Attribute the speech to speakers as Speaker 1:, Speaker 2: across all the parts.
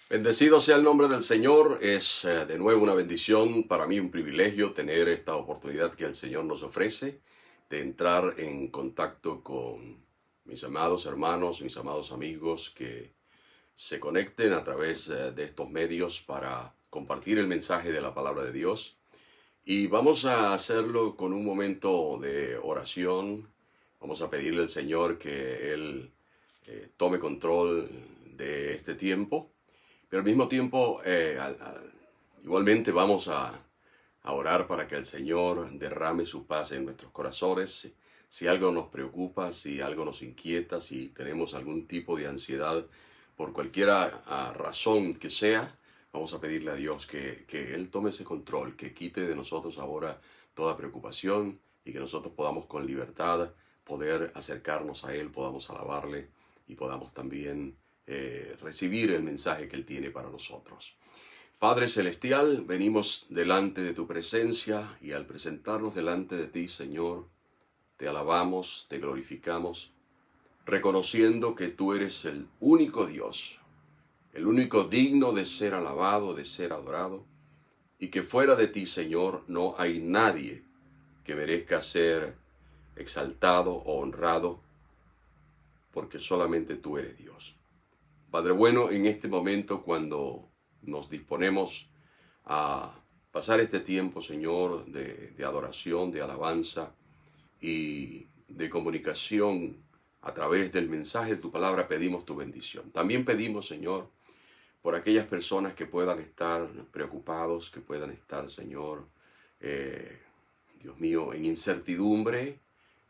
Speaker 1: Bendecido sea el nombre del Señor. Es de nuevo una bendición, para mí un privilegio tener esta oportunidad que el Señor nos ofrece de entrar en contacto con mis amados hermanos, mis amados amigos que se conecten a través de estos medios para compartir el mensaje de la palabra de Dios. Y vamos a hacerlo con un momento de oración. Vamos a pedirle al Señor que Él tome control de este tiempo. Pero al mismo tiempo, igualmente vamos a orar para que el Señor derrame su paz en nuestros corazones. Si algo nos preocupa, si algo nos inquieta, si tenemos algún tipo de ansiedad por cualquier razón que sea, vamos a pedirle a Dios que Él tome ese control, que quite de nosotros ahora toda preocupación y que nosotros podamos con libertad poder acercarnos a Él, podamos alabarle y podamos también recibir el mensaje que Él tiene para nosotros. Padre Celestial, venimos delante de tu presencia y al presentarnos delante de ti, Señor, te alabamos, te glorificamos, reconociendo que tú eres el único Dios, el único digno de ser alabado, de ser adorado, y que fuera de ti, Señor, no hay nadie que merezca ser exaltado o honrado, porque solamente tú eres Dios. Padre bueno, en este momento cuando nos disponemos a pasar este tiempo, Señor, de adoración, de alabanza y de comunicación a través del mensaje de tu palabra, pedimos tu bendición. También pedimos, Señor, por aquellas personas que puedan estar preocupados, que puedan estar, Señor, Dios mío, en incertidumbre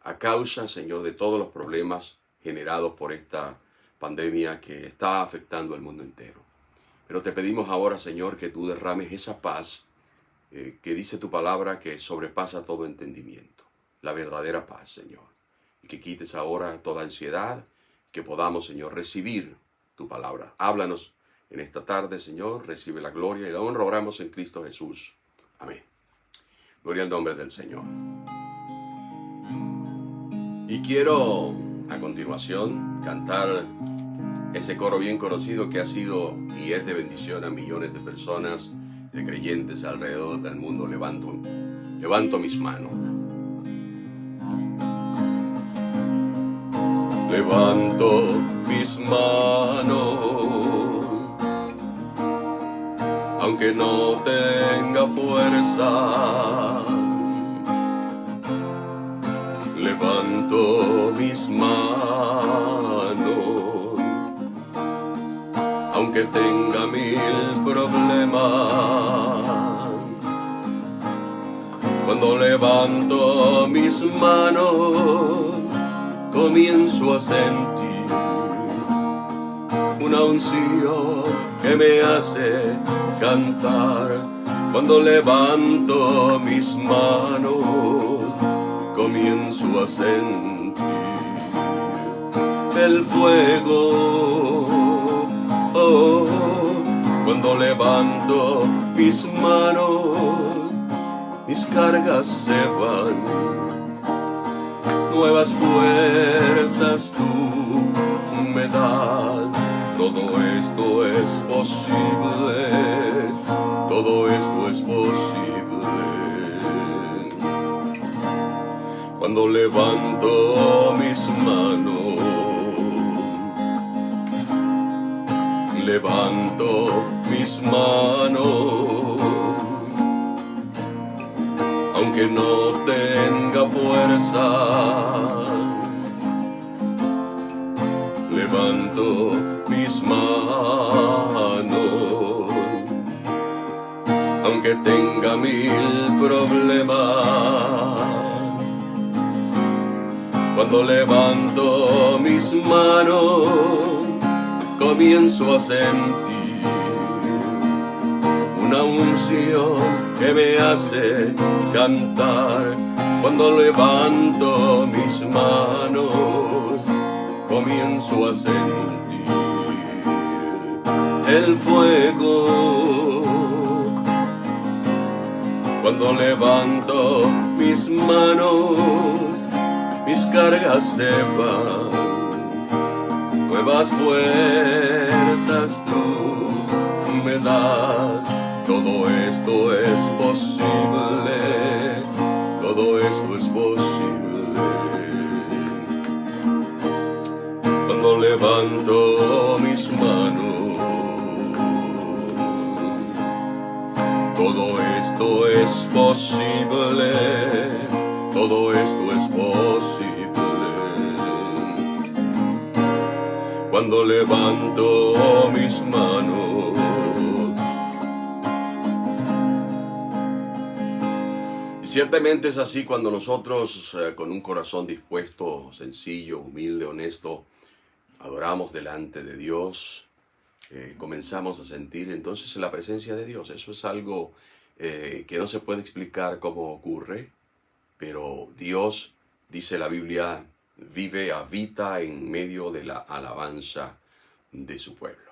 Speaker 1: a causa, Señor, de todos los problemas generados por esta pandemia que está afectando al mundo entero. Pero te pedimos ahora, Señor, que tú derrames esa paz que dice tu palabra que sobrepasa todo entendimiento, la verdadera paz, Señor. Y que quites ahora toda ansiedad, que podamos, Señor, recibir tu palabra. Háblanos en esta tarde, Señor, recibe la gloria y la honra, oramos en Cristo Jesús. Amén. Gloria al nombre del Señor. Y quiero, a continuación, cantar ese coro bien conocido que ha sido y es de bendición a millones de personas, de creyentes alrededor del mundo. Levanto mis manos. Levanto mis manos, aunque no tenga fuerza. Levanto mis manos, aunque tenga mil problemas. Cuando levanto mis manos, comienzo a sentir una unción que me hace cantar. Cuando levanto mis manos, comienzo a sentir el fuego. Cuando levanto mis manos, mis cargas se van, nuevas fuerzas tú me das. Todo esto es posible, todo esto es posible. Cuando levanto mis manos, levanto mis manos, aunque no tenga fuerza. Levanto mis manos, aunque tenga mil problemas. Cuando levanto mis manos, comienzo a sentir una unción que me hace cantar. Cuando levanto mis manos, comienzo a sentir el fuego. Cuando levanto mis manos, mis cargas se van, nuevas fuerzas tú me das. Todo esto es posible, todo esto es posible. Cuando levanto mis manos, todo esto es posible, todo esto es posible. Cuando levanto mis manos, y ciertamente es así cuando nosotros con un corazón dispuesto, sencillo, humilde, honesto, adoramos delante de Dios, comenzamos a sentir entonces la presencia de Dios. Eso es algo que no se puede explicar cómo ocurre, pero Dios, dice la Biblia, vive, habita en medio de la alabanza de su pueblo.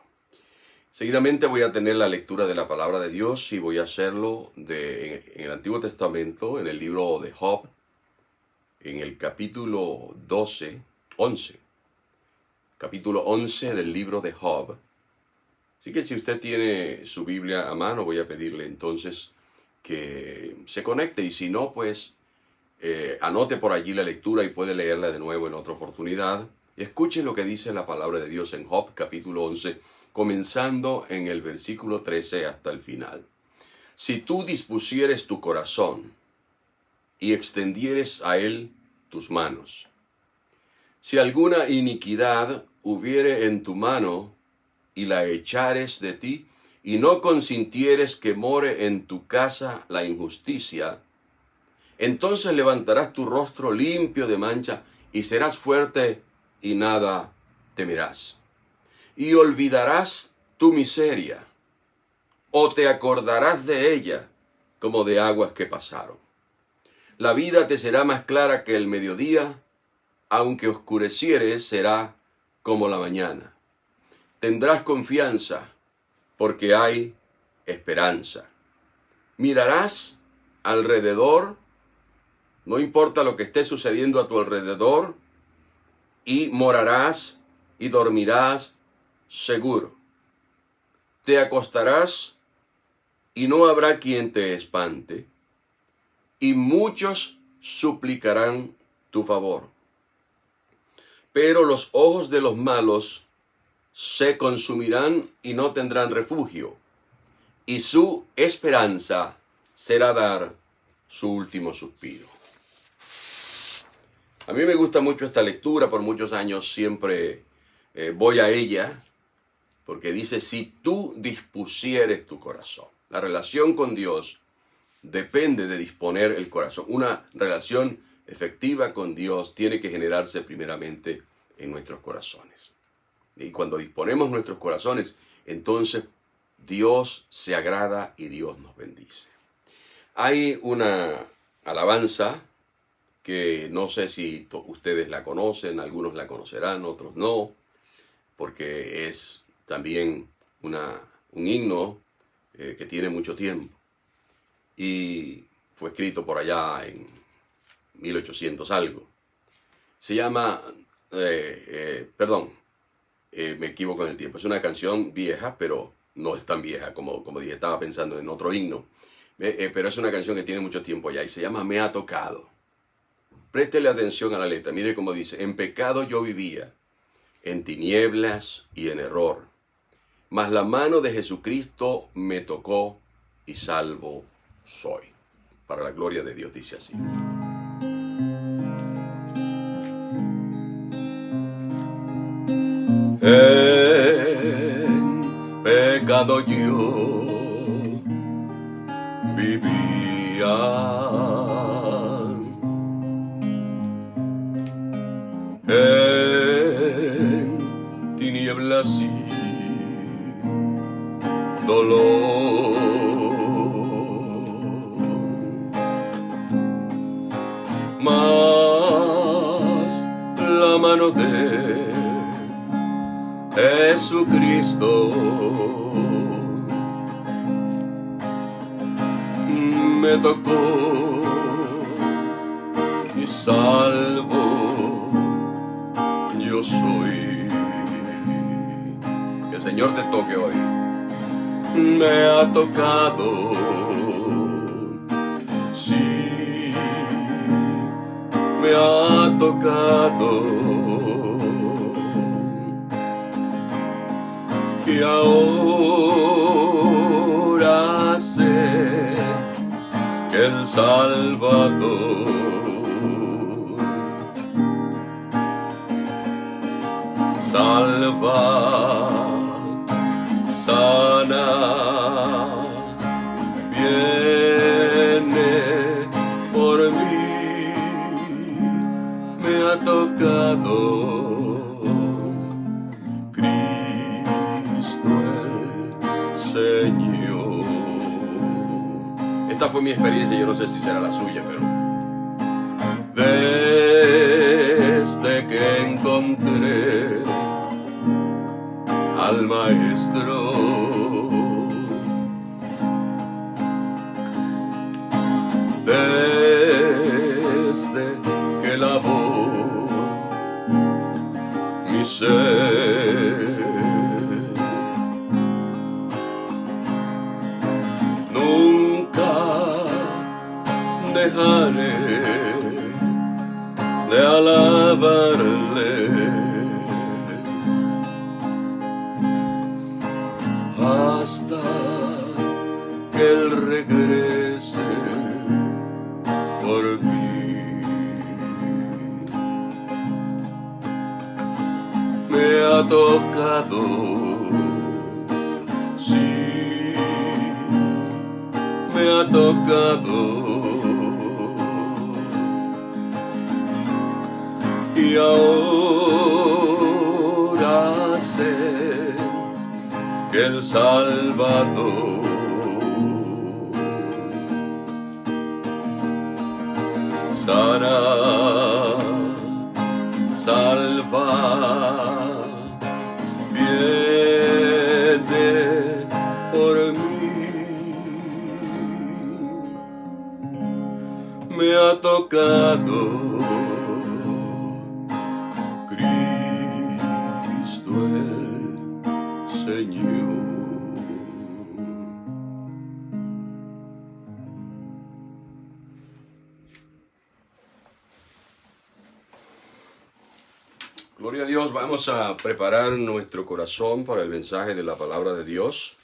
Speaker 1: Seguidamente voy a tener la lectura de la palabra de Dios y voy a hacerlo en el Antiguo Testamento, en el libro de Job, en el capítulo 11. Capítulo 11 del libro de Job. Así que si usted tiene su Biblia a mano, voy a pedirle entonces que se conecte, y si no, pues anote por allí la lectura y puede leerla de nuevo en otra oportunidad. Y escuche lo que dice la palabra de Dios en Job capítulo 11, comenzando en el versículo 13 hasta el final. Si tú dispusieres tu corazón y extendieres a él tus manos, si alguna iniquidad hubiere en tu mano y la echares de ti, y no consintieres que more en tu casa la injusticia, entonces levantarás tu rostro limpio de mancha y serás fuerte y nada temerás. Y olvidarás tu miseria, o te acordarás de ella como de aguas que pasaron. La vida te será más clara que el mediodía, aunque oscureciere será como la mañana. Tendrás confianza porque hay esperanza. Mirarás alrededor, no importa lo que esté sucediendo a tu alrededor, y morarás y dormirás seguro. Te acostarás y no habrá quien te espante, y muchos suplicarán tu favor. Pero los ojos de los malos se consumirán y no tendrán refugio, y su esperanza será dar su último suspiro. A mí me gusta mucho esta lectura, por muchos años siempre voy a ella, porque dice, si tú dispusieres tu corazón. La relación con Dios depende de disponer el corazón. Una relación efectiva con Dios tiene que generarse primeramente en nuestros corazones. Y cuando disponemos nuestros corazones, entonces Dios se agrada y Dios nos bendice. Hay una alabanza que no sé si ustedes la conocen, algunos la conocerán, otros no, porque es también un himno que tiene mucho tiempo. Y fue escrito por allá en 1800 algo. Se llama, me equivoco en el tiempo, es una canción vieja, pero no es tan vieja como dije, estaba pensando en otro himno. Pero es una canción que tiene mucho tiempo ya y se llama Me ha tocado. Préstele atención a la letra, mire cómo dice, en pecado yo vivía, en tinieblas y en error, mas la mano de Jesucristo me tocó y salvo soy. Para la gloria de Dios dice así. En pecado yo vivía, en tinieblas y dolor, mas la mano de Jesucristo me tocó y salvo yo soy. Que el Señor te toque hoy. me ha tocado. Sí, me ha tocado. Y ahora sé que el Salvador salva, sana, viene por mí, me ha tocado. Señor. Esta fue mi experiencia, yo no sé si será la suya, pero desde que encontré al Maestro, desde que lavó mi ser, dejaré de alabarle hasta que Él regrese por mí. Me ha tocado, sí, me ha tocado. Y ahora sé que el Salvador sana, salva, viene por mí, me ha tocado. Señor. Gloria a Dios, vamos a preparar nuestro corazón para el mensaje de la palabra de Dios,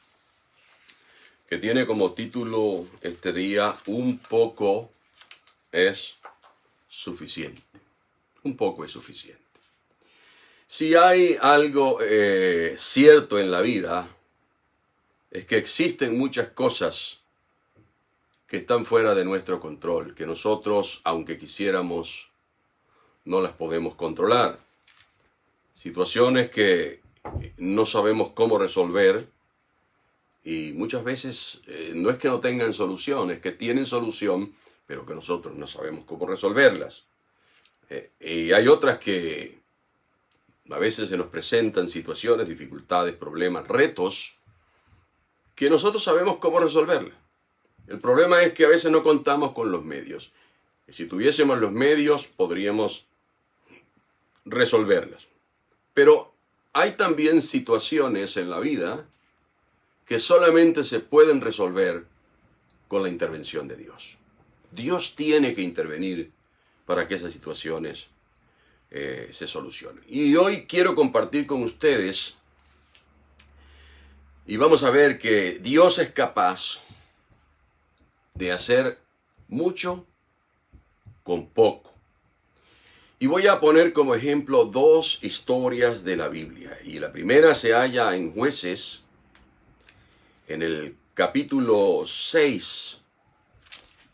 Speaker 1: que tiene como título este día, Un poco es suficiente. Un poco es suficiente. Si hay algo cierto en la vida, es que existen muchas cosas que están fuera de nuestro control, que nosotros, aunque quisiéramos, no las podemos controlar. Situaciones que no sabemos cómo resolver y muchas veces no es que no tengan solución, es que tienen solución, pero que nosotros no sabemos cómo resolverlas. Y hay otras que a veces se nos presentan situaciones, dificultades, problemas, retos, que nosotros sabemos cómo resolverlas. El problema es que a veces no contamos con los medios. Y si tuviésemos los medios, podríamos resolverlas. Pero hay también situaciones en la vida que solamente se pueden resolver con la intervención de Dios. Dios tiene que intervenir para que esas situaciones se solucione. Y hoy quiero compartir con ustedes y vamos a ver que Dios es capaz de hacer mucho con poco. Y voy a poner como ejemplo dos historias de la Biblia. Y la primera se halla en Jueces, en el capítulo 6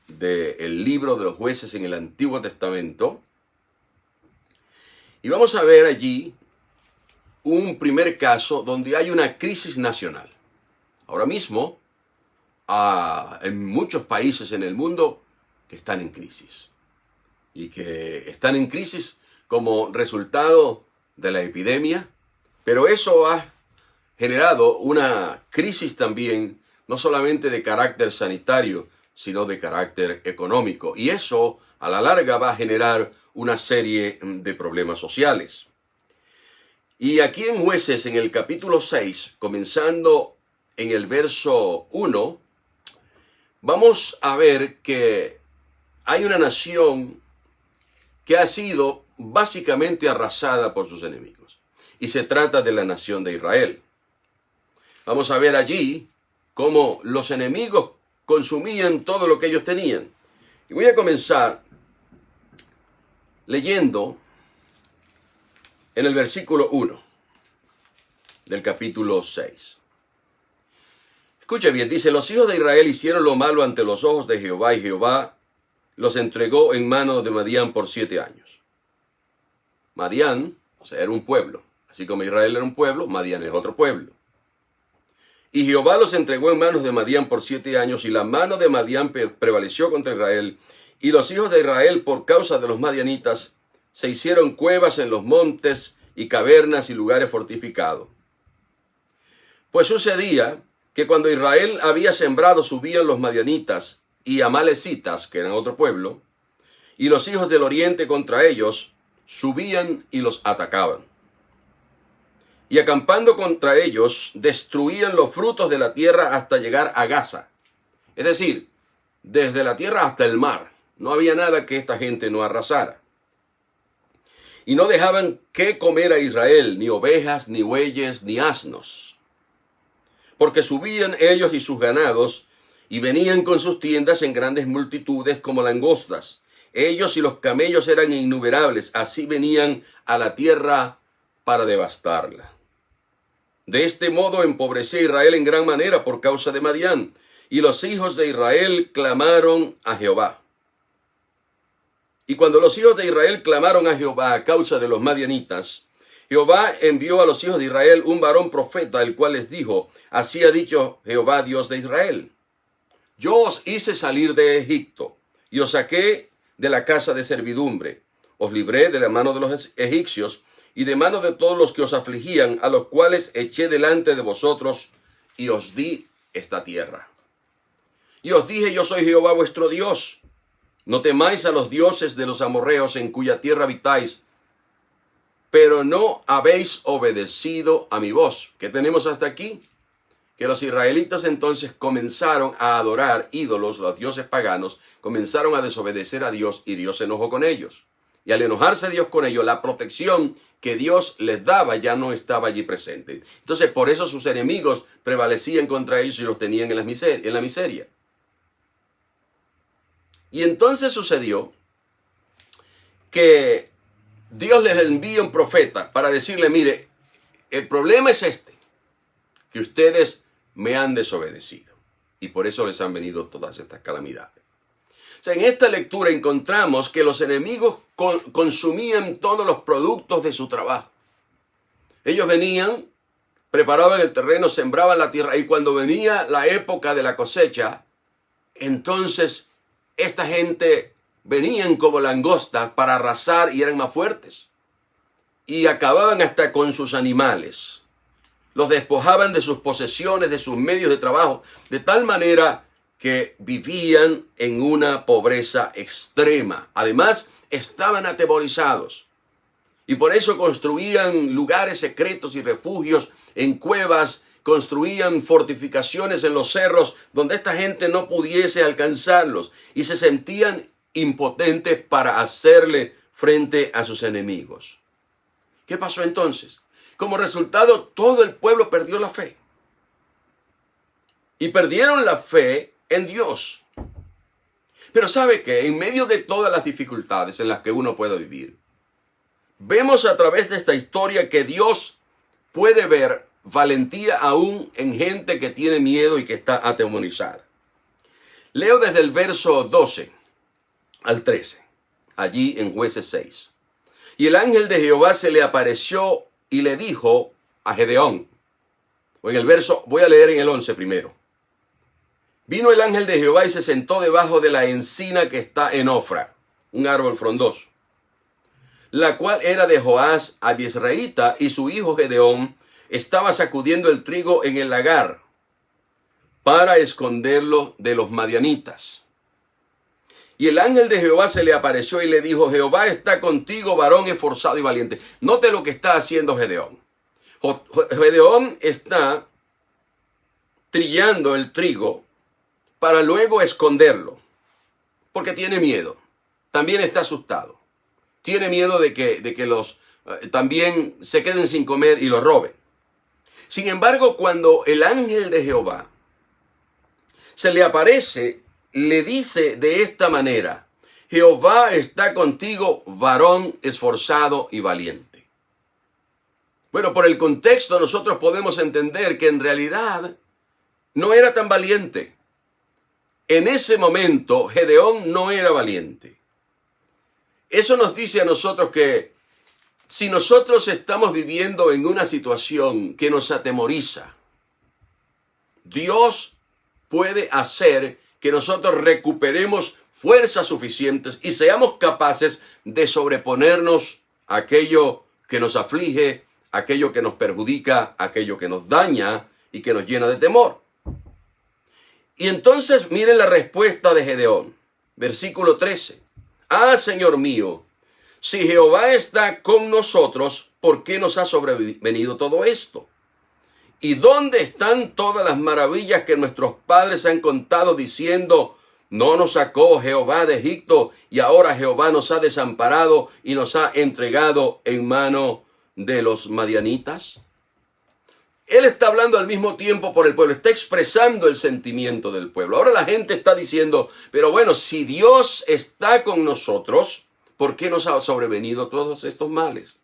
Speaker 1: del libro de los Jueces en el Antiguo Testamento. Y vamos a ver allí un primer caso donde hay una crisis nacional. Ahora mismo, en muchos países en el mundo que están en crisis. Y que están en crisis como resultado de la epidemia. Pero eso ha generado una crisis también, no solamente de carácter sanitario, sino de carácter económico. Y eso, a la larga, va a generar una serie de problemas sociales. Y aquí en Jueces, en el capítulo 6, comenzando en el verso 1, vamos a ver que hay una nación que ha sido básicamente arrasada por sus enemigos. Y se trata de la nación de Israel. Vamos a ver allí cómo los enemigos consumían todo lo que ellos tenían. Y voy a comenzar leyendo en el versículo 1 del capítulo 6. Escuche bien, dice: los hijos de Israel hicieron lo malo ante los ojos de Jehová, y Jehová los entregó en mano de Madián por 7 años. Madián, o sea, era un pueblo. Así como Israel era un pueblo, Madián es otro pueblo. Y Jehová los entregó en manos de Madián por 7 años, y la mano de Madián prevaleció contra Israel. Y los hijos de Israel, por causa de los madianitas, se hicieron cuevas en los montes y cavernas y lugares fortificados. Pues sucedía que cuando Israel había sembrado, subían los madianitas y amalecitas, que eran otro pueblo, y los hijos del oriente contra ellos subían y los atacaban. Y acampando contra ellos, destruían los frutos de la tierra hasta llegar a Gaza. Es decir, desde la tierra hasta el mar. No había nada que esta gente no arrasara. Y no dejaban qué comer a Israel, ni ovejas, ni bueyes, ni asnos. Porque subían ellos y sus ganados, y venían con sus tiendas en grandes multitudes como langostas. Ellos y los camellos eran innumerables, así venían a la tierra para devastarla. De este modo empobreció Israel en gran manera por causa de Madián, y los hijos de Israel clamaron a Jehová. Y cuando los hijos de Israel clamaron a Jehová a causa de los madianitas, Jehová envió a los hijos de Israel un varón profeta, el cual les dijo: así ha dicho Jehová, Dios de Israel: yo os hice salir de Egipto, y os saqué de la casa de servidumbre, os libré de la mano de los egipcios, y de mano de todos los que os afligían, a los cuales eché delante de vosotros, y os di esta tierra. Y os dije: yo soy Jehová vuestro Dios. No temáis a los dioses de los amorreos en cuya tierra habitáis, pero no habéis obedecido a mi voz. ¿Qué tenemos hasta aquí? Que los israelitas entonces comenzaron a adorar ídolos, los dioses paganos, comenzaron a desobedecer a Dios, y Dios se enojó con ellos. Y al enojarse Dios con ellos, la protección que Dios les daba ya no estaba allí presente. Entonces, por eso sus enemigos prevalecían contra ellos y los tenían en la miseria. Y entonces sucedió que Dios les envía un profeta para decirle: mire, el problema es este, que ustedes me han desobedecido, y por eso les han venido todas estas calamidades. O sea, en esta lectura encontramos que los enemigos consumían todos los productos de su trabajo. Ellos venían, preparaban el terreno, sembraban la tierra, y cuando venía la época de la cosecha, entonces esta gente venían como langostas para arrasar, y eran más fuertes. Y acababan hasta con sus animales. Los despojaban de sus posesiones, de sus medios de trabajo, de tal manera que vivían en una pobreza extrema. Además, estaban atemorizados. Y por eso construían lugares secretos y refugios en cuevas, construían fortificaciones en los cerros donde esta gente no pudiese alcanzarlos, y se sentían impotentes para hacerle frente a sus enemigos. ¿Qué pasó entonces? Como resultado, todo el pueblo perdió la fe. Y perdieron la fe en Dios. Pero ¿sabe qué? En medio de todas las dificultades en las que uno pueda vivir, vemos a través de esta historia que Dios puede ver valentía aún en gente que tiene miedo y que está atemorizada. Leo desde el verso 12 al 13, allí en Jueces 6. Y el ángel de Jehová se le apareció y le dijo a Gedeón, o en el verso, voy a leer en el 11 primero. Vino el ángel de Jehová y se sentó debajo de la encina que está en Ofra, un árbol frondoso, la cual era de Joás abiezreíta, y su hijo Gedeón estaba sacudiendo el trigo en el lagar para esconderlo de los madianitas. Y el ángel de Jehová se le apareció y le dijo: Jehová está contigo, varón esforzado y valiente. Note lo que está haciendo Gedeón. Gedeón está trillando el trigo para luego esconderlo, porque tiene miedo, también está asustado, tiene miedo de que los también se queden sin comer y lo roben. Sin embargo, cuando el ángel de Jehová se le aparece, le dice de esta manera: Jehová está contigo, varón esforzado y valiente. Bueno, por el contexto nosotros podemos entender que en realidad no era tan valiente. En ese momento Gedeón no era valiente. Eso nos dice a nosotros que si nosotros estamos viviendo en una situación que nos atemoriza, Dios puede hacer que nosotros recuperemos fuerzas suficientes y seamos capaces de sobreponernos a aquello que nos aflige, aquello que nos perjudica, aquello que nos daña y que nos llena de temor. Y entonces miren la respuesta de Gedeón, versículo 13. Ah, Señor mío, si Jehová está con nosotros, ¿por qué nos ha sobrevenido todo esto? ¿Y dónde están todas las maravillas que nuestros padres han contado diciendo: no nos sacó Jehová de Egipto y ahora Jehová nos ha desamparado y nos ha entregado en mano de los madianitas? Él está hablando al mismo tiempo por el pueblo, está expresando el sentimiento del pueblo. Ahora la gente está diciendo: pero bueno, si Dios está con nosotros, ¿por qué nos ha sobrevenido todos estos males?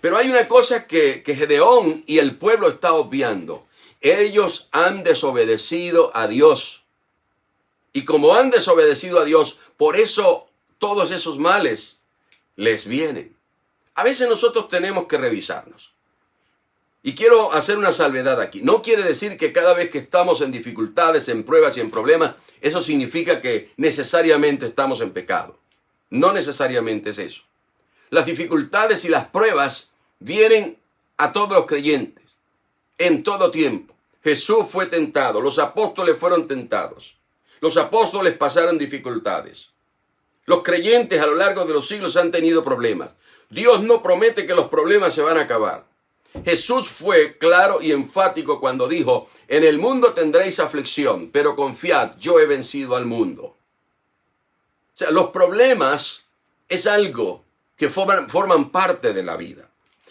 Speaker 1: Pero hay una cosa que Gedeón y el pueblo está obviando. Ellos han desobedecido a Dios. Y como han desobedecido a Dios, por eso todos esos males les vienen. A veces nosotros tenemos que revisarnos. Y quiero hacer una salvedad aquí. No quiere decir que cada vez que estamos en dificultades, en pruebas y en problemas, eso significa que necesariamente estamos en pecado. No necesariamente es eso. Las dificultades y las pruebas vienen a todos los creyentes, en todo tiempo. Jesús fue tentado, los apóstoles fueron tentados. Los apóstoles pasaron dificultades. Los creyentes a lo largo de los siglos han tenido problemas. Dios no promete que los problemas se van a acabar. Jesús fue claro y enfático cuando dijo: en el mundo tendréis aflicción, pero confiad, yo he vencido al mundo. O sea, los problemas es algo que forman parte de la vida.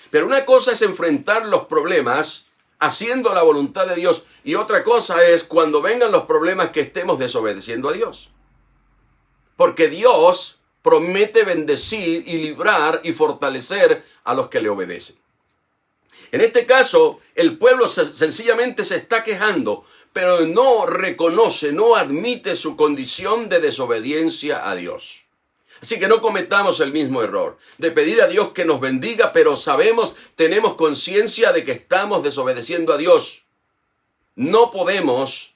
Speaker 1: Pero una cosa es enfrentar los problemas haciendo la voluntad de Dios, y otra cosa es cuando vengan los problemas que estemos desobedeciendo a Dios. Porque Dios promete bendecir y librar y fortalecer a los que le obedecen. En este caso, el pueblo sencillamente se está quejando, pero no reconoce, no admite su condición de desobediencia a Dios. Así que no cometamos el mismo error de pedir a Dios que nos bendiga, pero tenemos conciencia de que estamos desobedeciendo a Dios. No podemos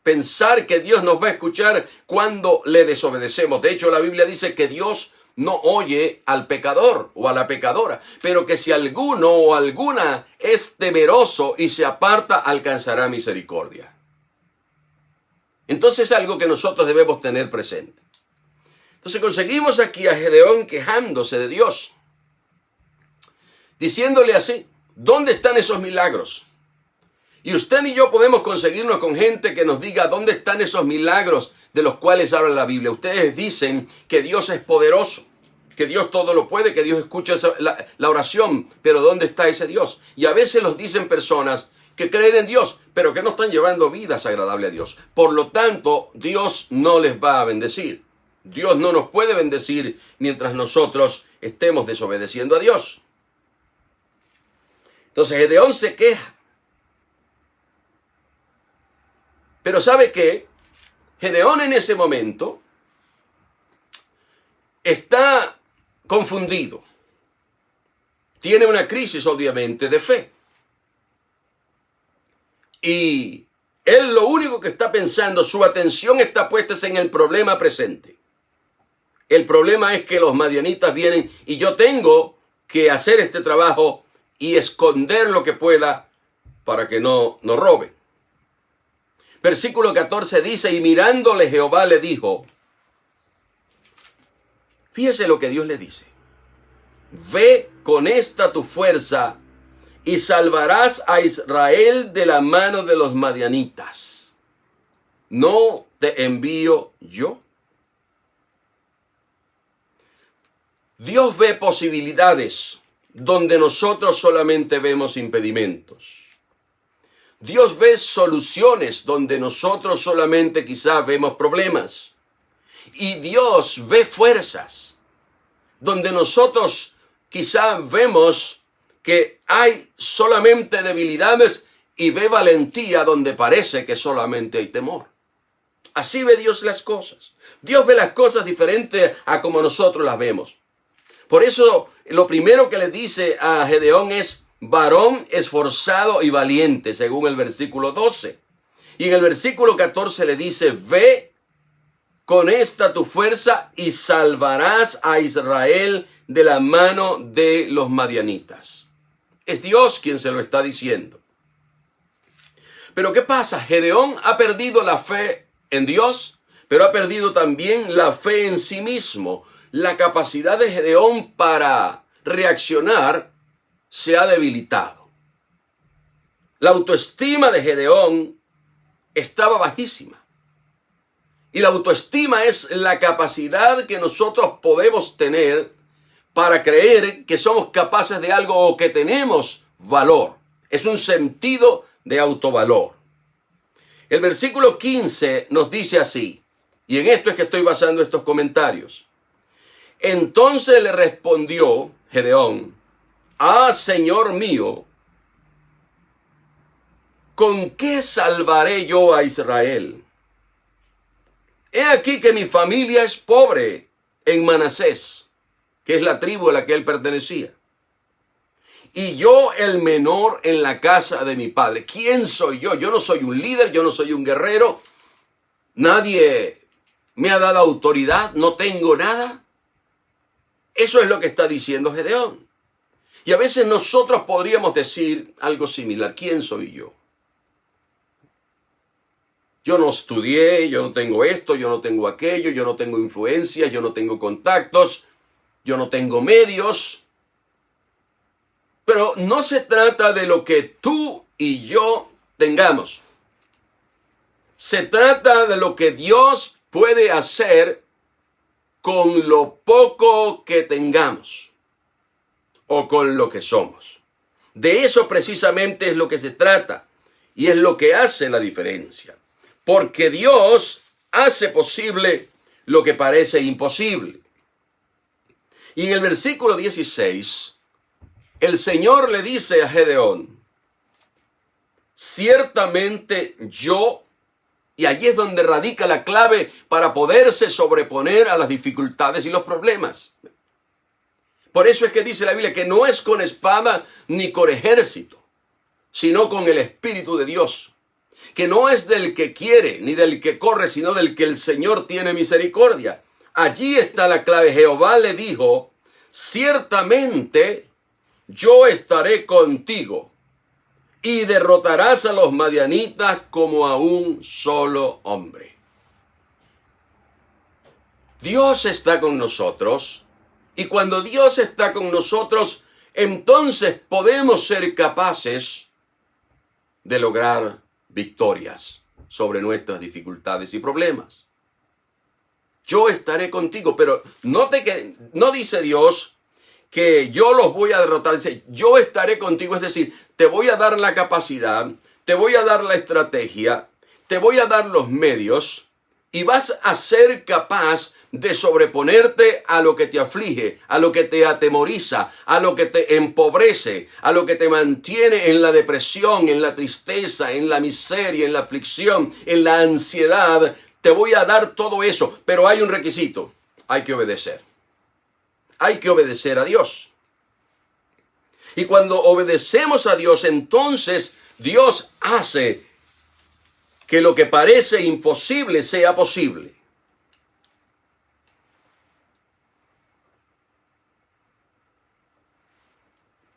Speaker 1: pensar que Dios nos va a escuchar cuando le desobedecemos. De hecho, la Biblia dice que Dios no oye al pecador o a la pecadora, pero que si alguno o alguna es temeroso y se aparta, alcanzará misericordia. Entonces es algo que nosotros debemos tener presente. Entonces conseguimos aquí a Gedeón quejándose de Dios, diciéndole así: ¿dónde están esos milagros? Y usted y yo podemos conseguirnos con gente que nos diga dónde están esos milagros de los cuales habla la Biblia. Ustedes dicen que Dios es poderoso, que Dios todo lo puede, que Dios escucha la oración, pero ¿dónde está ese Dios? Y a veces los dicen personas que creen en Dios, pero que no están llevando vidas agradables a Dios. Por lo tanto, Dios no les va a bendecir. Dios no nos puede bendecir mientras nosotros estemos desobedeciendo a Dios. Entonces Gedeón se queja. Pero ¿sabe qué? Gedeón en ese momento está confundido. Tiene una crisis, obviamente, de fe. Y él lo único que está pensando, su atención está puesta en el problema presente. El problema es que los madianitas vienen y yo tengo que hacer este trabajo y esconder lo que pueda para que no roben. Versículo 14 dice: y mirándole Jehová le dijo, fíjese lo que Dios le dice: ve con esta tu fuerza y salvarás a Israel de la mano de los madianitas. ¿No te envío yo? Dios ve posibilidades donde nosotros solamente vemos impedimentos. Dios ve soluciones donde nosotros solamente quizás vemos problemas. Y Dios ve fuerzas donde nosotros quizás vemos que hay solamente debilidades y ve valentía donde parece que solamente hay temor. Así ve Dios las cosas. Dios ve las cosas diferentes a como nosotros las vemos. Por eso lo primero que le dice a Gedeón es varón esforzado y valiente, según el versículo 12. Y en el versículo 14 le dice, ve con esta tu fuerza y salvarás a Israel de la mano de los madianitas. Es Dios quien se lo está diciendo. Pero ¿qué pasa? Gedeón ha perdido la fe en Dios, pero ha perdido también la fe en sí mismo. La capacidad de Gedeón para reaccionar se ha debilitado. La autoestima de Gedeón estaba bajísima. Y la autoestima es la capacidad que nosotros podemos tener para creer que somos capaces de algo o que tenemos valor. Es un sentido de autovalor. El versículo 15 nos dice así, y en esto es que estoy basando estos comentarios. Entonces le respondió Gedeón, ah, Señor mío, ¿con qué salvaré yo a Israel? He aquí que mi familia es pobre en Manasés, que es la tribu a la que él pertenecía. Y yo el menor en la casa de mi padre. ¿Quién soy yo? Yo no soy un líder, yo no soy un guerrero. Nadie me ha dado autoridad, no tengo nada. Eso es lo que está diciendo Gedeón. Y a veces nosotros podríamos decir algo similar. ¿Quién soy yo? Yo no estudié, yo no tengo esto, yo no tengo aquello, yo no tengo influencia, yo no tengo contactos, yo no tengo medios. Pero no se trata de lo que tú y yo tengamos. Se trata de lo que Dios puede hacer con lo poco que tengamos o con lo que somos. De eso precisamente es lo que se trata y es lo que hace la diferencia. Porque Dios hace posible lo que parece imposible. Y en el versículo 16, el Señor le dice a Gedeón, ciertamente yo, y allí es donde radica la clave para poderse sobreponer a las dificultades y los problemas. Por eso es que dice la Biblia que no es con espada ni con ejército, sino con el Espíritu de Dios. Que no es del que quiere ni del que corre, sino del que el Señor tiene misericordia. Allí está la clave. Jehová le dijo, ciertamente yo estaré contigo y derrotarás a los madianitas como a un solo hombre. Dios está con nosotros y cuando Dios está con nosotros, entonces podemos ser capaces de lograr victorias sobre nuestras dificultades y problemas. Yo estaré contigo, pero note que no dice Dios que yo los voy a derrotar. Dice, yo estaré contigo, es decir, te voy a dar la capacidad, te voy a dar la estrategia, te voy a dar los medios y vas a ser capaz de sobreponerte a lo que te aflige, a lo que te atemoriza, a lo que te empobrece, a lo que te mantiene en la depresión, en la tristeza, en la miseria, en la aflicción, en la ansiedad. Te voy a dar todo eso, pero hay un requisito, hay que obedecer. Hay que obedecer a Dios. Y cuando obedecemos a Dios, entonces Dios hace que lo que parece imposible sea posible.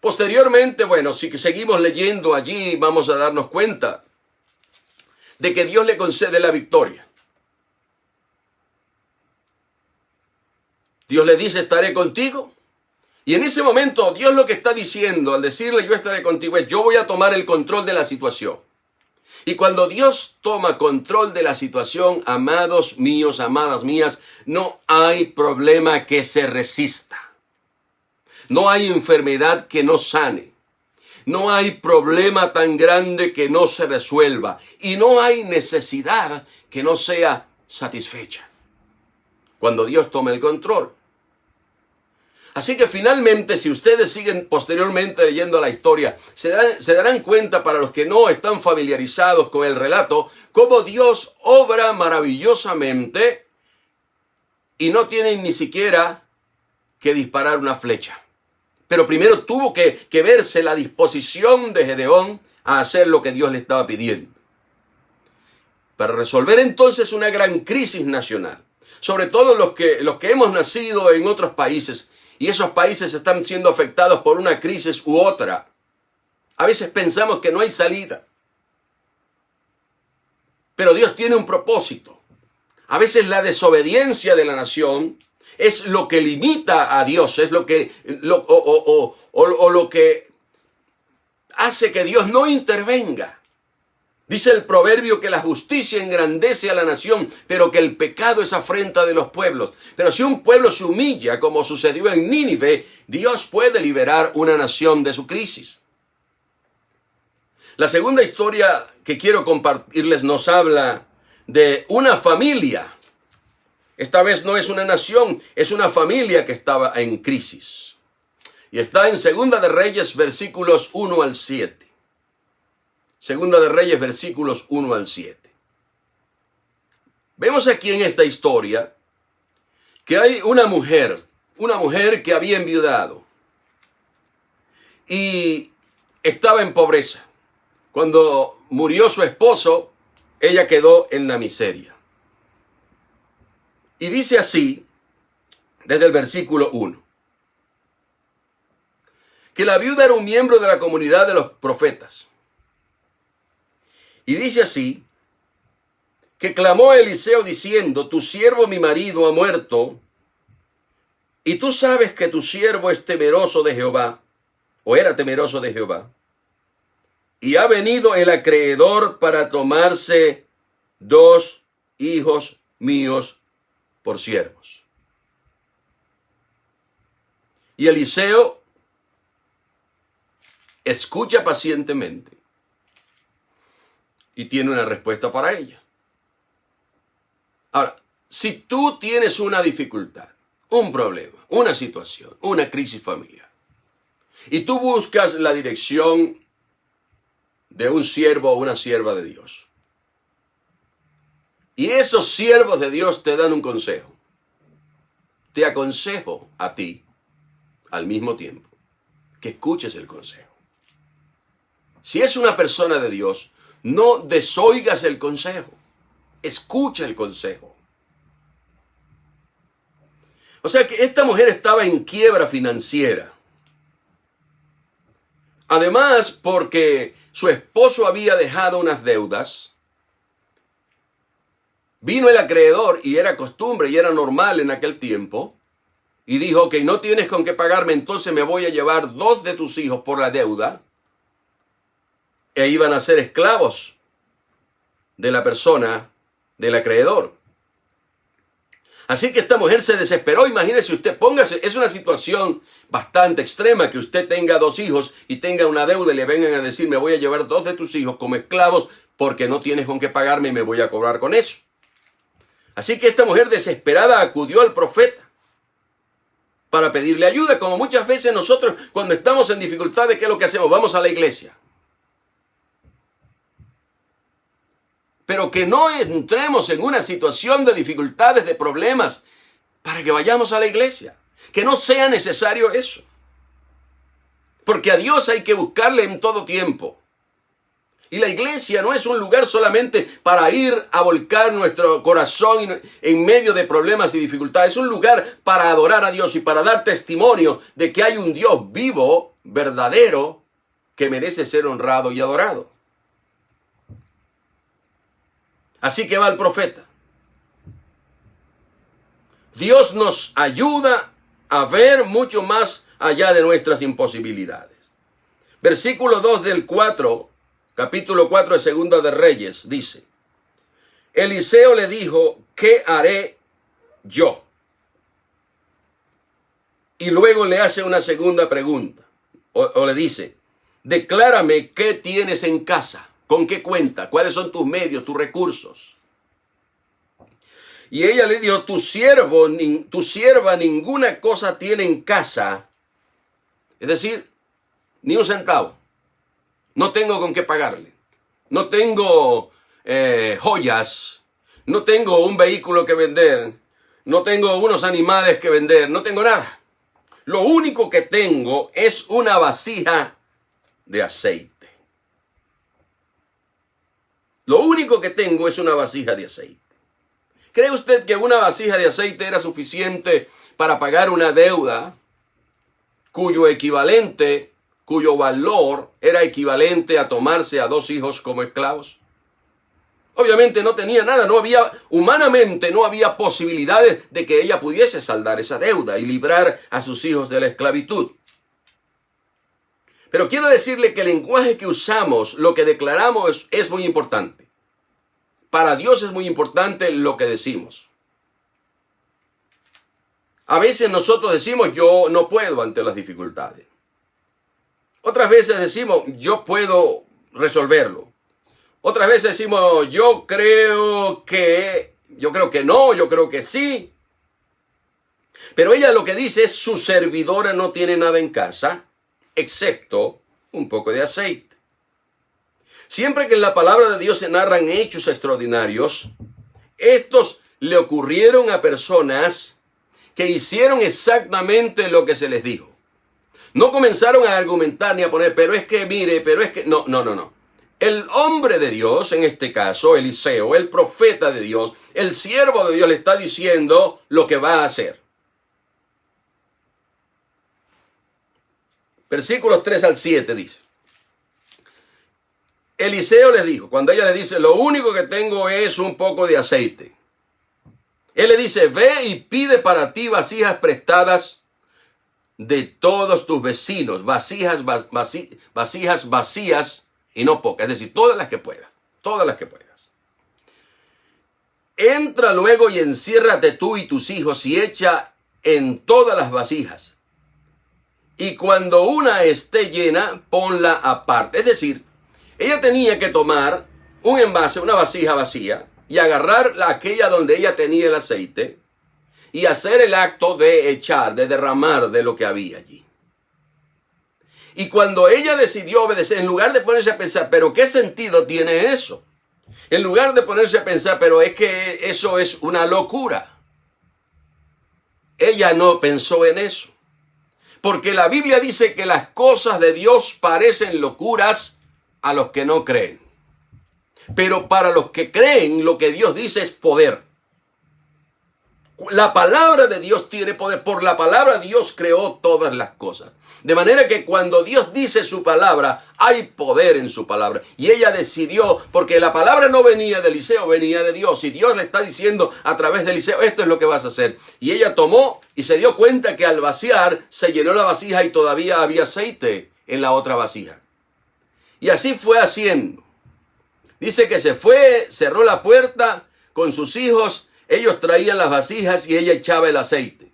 Speaker 1: Posteriormente, bueno, si seguimos leyendo allí, vamos a darnos cuenta de que Dios le concede la victoria. Dios le dice, estaré contigo, Y en ese momento Dios lo que está diciendo al decirle yo estaré contigo es yo voy a tomar el control de la situación. Y cuando Dios toma control de la situación, amados míos, amadas mías, no hay problema que se resista. No hay enfermedad que no sane. No hay problema tan grande que no se resuelva. Y no hay necesidad que no sea satisfecha cuando Dios toma el control. Así que finalmente, si ustedes siguen posteriormente leyendo la historia, se darán cuenta, para los que no están familiarizados con el relato, cómo Dios obra maravillosamente y no tienen ni siquiera que disparar una flecha. Pero primero tuvo que verse la disposición de Gedeón a hacer lo que Dios le estaba pidiendo. Para resolver entonces una gran crisis nacional, sobre todo los que hemos nacido en otros países, y esos países están siendo afectados por una crisis u otra. A veces pensamos que no hay salida. Pero Dios tiene un propósito. A veces la desobediencia de la nación es lo que limita a Dios, es lo que hace que Dios no intervenga. Dice el proverbio que la justicia engrandece a la nación, pero que el pecado es afrenta de los pueblos. Pero si un pueblo se humilla, como sucedió en Nínive, Dios puede liberar una nación de su crisis. La segunda historia que quiero compartirles nos habla de una familia. Esta vez no es una nación, es una familia que estaba en crisis. Y está en Segunda de Reyes, versículos 1 al 7. Segunda de Reyes, versículos 1 al 7. Vemos aquí en esta historia que hay una mujer que había enviudado y estaba en pobreza. Cuando murió su esposo, ella quedó en la miseria. Y dice así, desde el versículo 1, que la viuda era un miembro de la comunidad de los profetas. Y dice así, que clamó a Eliseo diciendo, tu siervo mi marido ha muerto, y tú sabes que tu siervo es temeroso de Jehová, o era temeroso de Jehová, y ha venido el acreedor para tomarse 2 hijos míos por siervos. Y Eliseo escucha pacientemente y tiene una respuesta para ella. Ahora, si tú tienes una dificultad, un problema, una situación, una crisis familiar, y tú buscas la dirección de un siervo o una sierva de Dios, y esos siervos de Dios te dan un consejo, te aconsejo a ti, al mismo tiempo, que escuches el consejo. Si es una persona de Dios, no desoigas el consejo. Escucha el consejo. O sea que esta mujer estaba en quiebra financiera. Además, porque su esposo había dejado unas deudas, vino el acreedor, y era costumbre y era normal en aquel tiempo, y dijo, ok, no tienes con qué pagarme, entonces me voy a llevar 2 de tus hijos por la deuda, e iban a ser esclavos de la persona, del acreedor. Así que esta mujer se desesperó. Imagínese usted, póngase, es una situación bastante extrema que usted tenga 2 hijos y tenga una deuda y le vengan a decir, me voy a llevar 2 de tus hijos como esclavos porque no tienes con qué pagarme y me voy a cobrar con eso. Así que esta mujer desesperada acudió al profeta para pedirle ayuda, como muchas veces nosotros cuando estamos en dificultades, ¿qué es lo que hacemos? Vamos a la iglesia. Pero que no entremos en una situación de dificultades, de problemas, para que vayamos a la iglesia. Que no sea necesario eso. Porque a Dios hay que buscarle en todo tiempo. Y la iglesia no es un lugar solamente para ir a volcar nuestro corazón en medio de problemas y dificultades. Es un lugar para adorar a Dios y para dar testimonio de que hay un Dios vivo, verdadero, que merece ser honrado y adorado. Así que va el profeta. Dios nos ayuda a ver mucho más allá de nuestras imposibilidades. Versículo 2 del 4, capítulo 4 de Segunda de Reyes, dice: Eliseo le dijo, ¿qué haré yo? Y luego le hace una segunda pregunta, o le dice, declárame qué tienes en casa, con qué cuenta, cuáles son tus medios, tus recursos. Y ella le dijo, tu sierva ninguna cosa tiene en casa, es decir, ni un centavo. No tengo con qué pagarle. No tengo joyas. No tengo un vehículo que vender. No tengo unos animales que vender. No tengo nada. Lo único que tengo es una vasija de aceite. Lo único que tengo es una vasija de aceite. ¿Cree usted que una vasija de aceite era suficiente para pagar una deuda cuyo valor era equivalente a tomarse a 2 hijos como esclavos? Obviamente no tenía nada, humanamente no había posibilidades de que ella pudiese saldar esa deuda y librar a sus hijos de la esclavitud. Pero quiero decirle que el lenguaje que usamos, lo que declaramos es muy importante. Para Dios es muy importante lo que decimos. A veces nosotros decimos, yo no puedo ante las dificultades. Otras veces decimos, yo puedo resolverlo. Otras veces decimos, yo creo que no, yo creo que sí. Pero ella lo que dice es, su servidora no tiene nada en casa, excepto un poco de aceite. Siempre que en la palabra de Dios se narran hechos extraordinarios, estos le ocurrieron a personas que hicieron exactamente lo que se les dijo. No comenzaron a argumentar ni a poner, pero es que mire, pero es que... No. El hombre de Dios, en este caso, Eliseo, el profeta de Dios, el siervo de Dios le está diciendo lo que va a hacer. Versículos 3 al 7 dice. Eliseo les dijo, cuando ella le dice, lo único que tengo es un poco de aceite. Él le dice, ve y pide para ti vasijas prestadas de todos tus vecinos, vasijas vacías y no pocas, es decir, todas las que puedas. Entra luego y enciérrate tú y tus hijos y echa en todas las vasijas. Y cuando una esté llena, ponla aparte. Es decir, ella tenía que tomar un envase, una vasija vacía, y agarrar aquella donde ella tenía el aceite, y hacer el acto de echar, de derramar de lo que había allí. Y cuando ella decidió obedecer, en lugar de ponerse a pensar, ¿pero qué sentido tiene eso? En lugar de ponerse a pensar, pero es que eso es una locura. Ella no pensó en eso. Porque la Biblia dice que las cosas de Dios parecen locuras a los que no creen. Pero para los que creen, lo que Dios dice es poder. La palabra de Dios tiene poder. Por la palabra Dios creó todas las cosas. De manera que cuando Dios dice su palabra, hay poder en su palabra. Y ella decidió, porque la palabra no venía de Eliseo, venía de Dios. Y Dios le está diciendo a través de Eliseo, esto es lo que vas a hacer. Y ella tomó y se dio cuenta que al vaciar, se llenó la vasija y todavía había aceite en la otra vasija. Y así fue haciendo. Dice que se fue, cerró la puerta con sus hijos. Ellos traían las vasijas y ella echaba el aceite.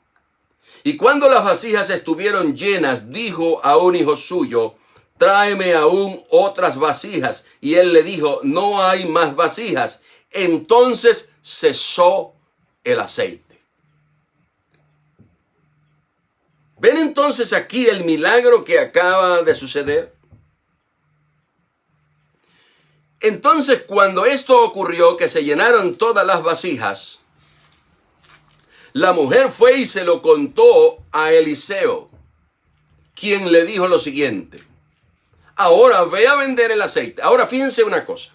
Speaker 1: Y cuando las vasijas estuvieron llenas, dijo a un hijo suyo, tráeme aún otras vasijas. Y él le dijo, no hay más vasijas. Entonces cesó el aceite. ¿Ven entonces aquí el milagro que acaba de suceder? Entonces, cuando esto ocurrió, que se llenaron todas las vasijas, la mujer fue y se lo contó a Eliseo, quien le dijo lo siguiente, ahora ve a vender el aceite. Ahora fíjense una cosa,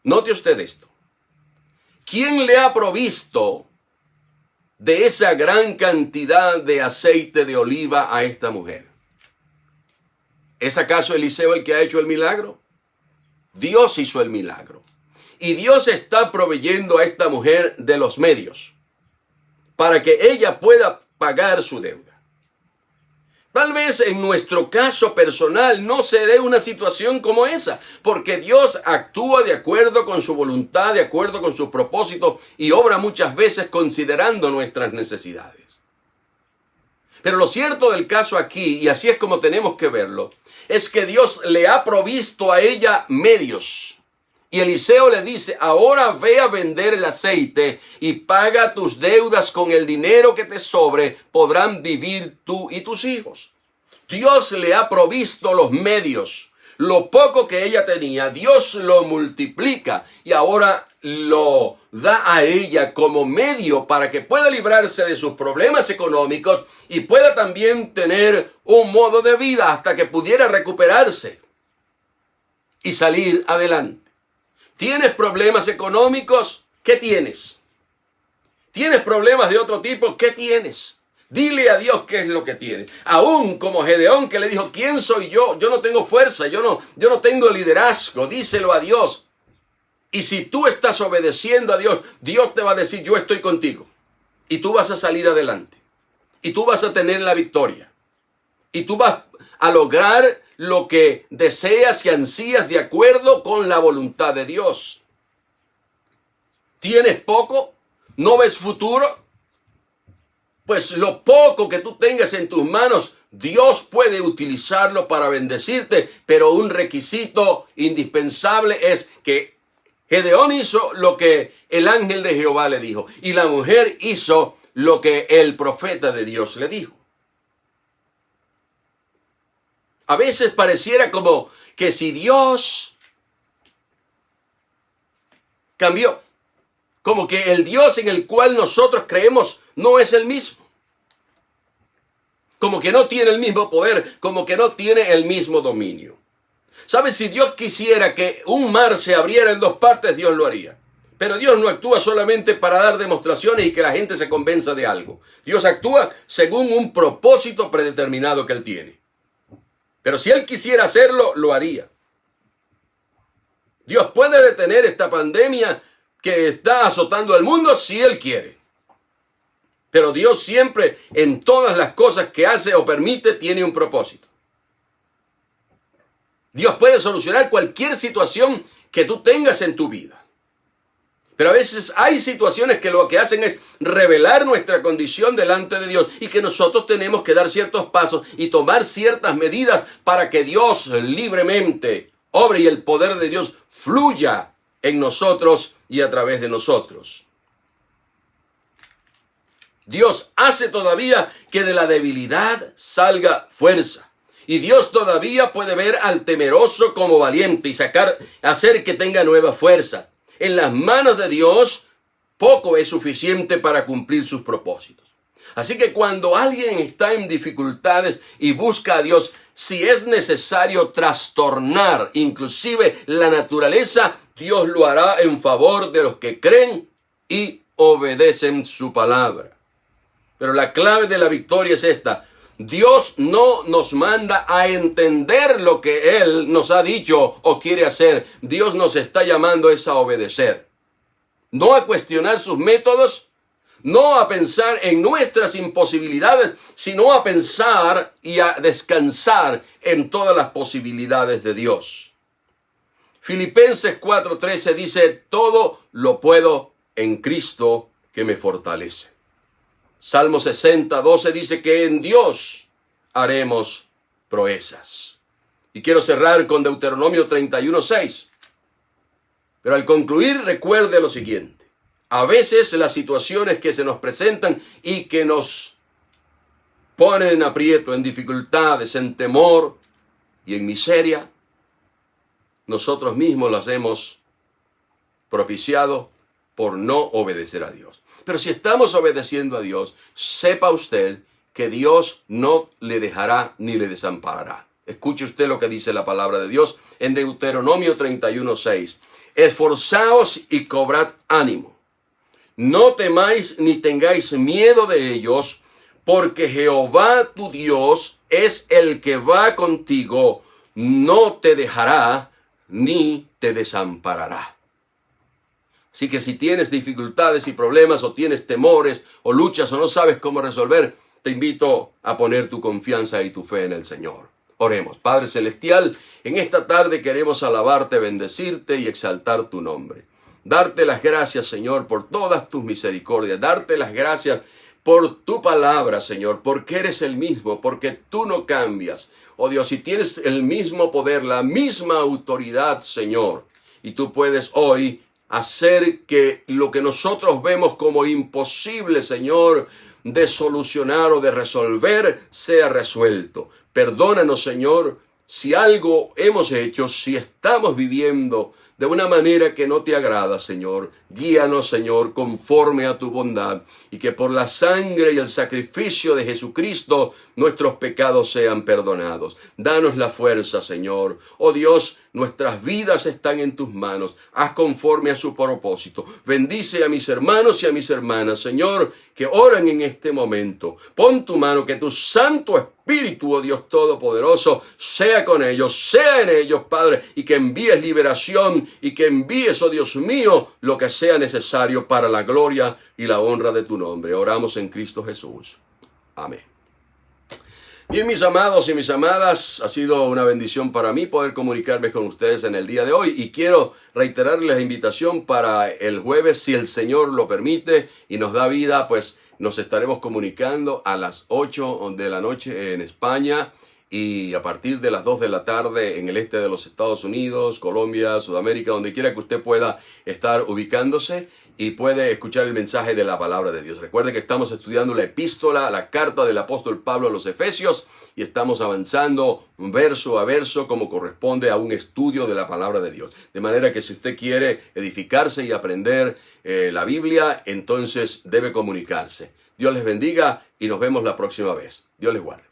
Speaker 1: note usted esto. ¿Quién le ha provisto de esa gran cantidad de aceite de oliva a esta mujer? ¿Es acaso Eliseo el que ha hecho el milagro? Dios hizo el milagro. Y Dios está proveyendo a esta mujer de los medios para que ella pueda pagar su deuda. Tal vez en nuestro caso personal no se dé una situación como esa, porque Dios actúa de acuerdo con su voluntad, de acuerdo con su propósito y obra muchas veces considerando nuestras necesidades. Pero lo cierto del caso aquí, y así es como tenemos que verlo, es que Dios le ha provisto a ella medios. Y Eliseo le dice, ahora ve a vender el aceite y paga tus deudas con el dinero que te sobre, podrán vivir tú y tus hijos. Dios le ha provisto los medios. Lo poco que ella tenía, Dios lo multiplica y ahora lo da a ella como medio para que pueda librarse de sus problemas económicos y pueda también tener un modo de vida hasta que pudiera recuperarse y salir adelante. ¿Tienes problemas económicos? ¿Qué tienes? ¿Tienes problemas de otro tipo? ¿Qué tienes? Dile a Dios qué es lo que tienes. Aún como Gedeón que le dijo, ¿quién soy yo? Yo no tengo fuerza, yo no tengo liderazgo. Díselo a Dios. Y si tú estás obedeciendo a Dios, Dios te va a decir, yo estoy contigo. Y tú vas a salir adelante. Y tú vas a tener la victoria. Y tú vas a lograr lo que deseas y ansías de acuerdo con la voluntad de Dios. ¿Tienes poco? ¿No ves futuro? Pues lo poco que tú tengas en tus manos, Dios puede utilizarlo para bendecirte, pero un requisito indispensable es que Gedeón hizo lo que el ángel de Jehová le dijo, y la mujer hizo lo que el profeta de Dios le dijo. A veces pareciera como que si Dios cambió, como que el Dios en el cual nosotros creemos no es el mismo. Como que no tiene el mismo poder, como que no tiene el mismo dominio. ¿Sabes? Si Dios quisiera que un mar se abriera en dos partes, Dios lo haría. Pero Dios no actúa solamente para dar demostraciones y que la gente se convenza de algo. Dios actúa según un propósito predeterminado que Él tiene. Pero si Él quisiera hacerlo, lo haría. Dios puede detener esta pandemia que está azotando al mundo si Él quiere. Pero Dios siempre, en todas las cosas que hace o permite, tiene un propósito. Dios puede solucionar cualquier situación que tú tengas en tu vida. Pero a veces hay situaciones que lo que hacen es revelar nuestra condición delante de Dios y que nosotros tenemos que dar ciertos pasos y tomar ciertas medidas para que Dios libremente obre y el poder de Dios fluya en nosotros y a través de nosotros. Dios hace todavía que de la debilidad salga fuerza. Y Dios todavía puede ver al temeroso como valiente y hacer que tenga nueva fuerza. En las manos de Dios, poco es suficiente para cumplir sus propósitos. Así que cuando alguien está en dificultades y busca a Dios, si es necesario trastornar inclusive la naturaleza, Dios lo hará en favor de los que creen y obedecen su palabra. Pero la clave de la victoria es esta. Dios no nos manda a entender lo que Él nos ha dicho o quiere hacer. Dios nos está llamando a obedecer. No a cuestionar sus métodos, no a pensar en nuestras imposibilidades, sino a pensar y a descansar en todas las posibilidades de Dios. Filipenses 4:13 dice, todo lo puedo en Cristo que me fortalece. Salmo 60:12 dice que en Dios haremos proezas. Y quiero cerrar con Deuteronomio 31:6. Pero al concluir, recuerde lo siguiente. A veces las situaciones que se nos presentan y que nos ponen en aprieto, en dificultades, en temor y en miseria, nosotros mismos las hemos propiciado por no obedecer a Dios. Pero si estamos obedeciendo a Dios, sepa usted que Dios no le dejará ni le desamparará. Escuche usted lo que dice la palabra de Dios en Deuteronomio 31:6. Esforzaos y cobrad ánimo. No temáis ni tengáis miedo de ellos, porque Jehová tu Dios es el que va contigo, no te dejará ni te desamparará. Así que si tienes dificultades y problemas o tienes temores o luchas o no sabes cómo resolver, te invito a poner tu confianza y tu fe en el Señor. Oremos. Padre Celestial, en esta tarde queremos alabarte, bendecirte y exaltar tu nombre. Darte las gracias, Señor, por todas tus misericordias. Darte las gracias por tu palabra, Señor, porque eres el mismo, porque tú no cambias. Oh Dios, y tienes el mismo poder, la misma autoridad, Señor. Y tú puedes hoy hacer que lo que nosotros vemos como imposible, Señor, de solucionar o de resolver, sea resuelto. Perdónanos, Señor, si algo hemos hecho, si estamos viviendo de una manera que no te agrada, Señor. Guíanos, Señor, conforme a tu bondad, y que por la sangre y el sacrificio de Jesucristo nuestros pecados sean perdonados. Danos la fuerza, Señor. Oh Dios, nuestras vidas están en tus manos. Haz conforme a su propósito. Bendice a mis hermanos y a mis hermanas, Señor, que oran en este momento. Pon tu mano, que tu Santo Espíritu, oh Dios Todopoderoso, sea con ellos, sea en ellos, Padre, y que envíes liberación y que envíes, oh Dios mío, lo que sea necesario para la gloria y la honra de tu nombre. Oramos en Cristo Jesús. Amén. Bien, mis amados y mis amadas, ha sido una bendición para mí poder comunicarme con ustedes en el día de hoy, y quiero reiterarles la invitación para el jueves, si el Señor lo permite y nos da vida, pues nos estaremos comunicando a las 8 de la noche en España, y a partir de las 2 de la tarde en el este de los Estados Unidos, Colombia, Sudamérica, donde quiera que usted pueda estar ubicándose, y puede escuchar el mensaje de la palabra de Dios. Recuerde que estamos estudiando la epístola, la carta del apóstol Pablo a los Efesios, y estamos avanzando verso a verso como corresponde a un estudio de la palabra de Dios. De manera que si usted quiere edificarse y aprender la Biblia, entonces debe comunicarse. Dios les bendiga y nos vemos la próxima vez. Dios les guarde.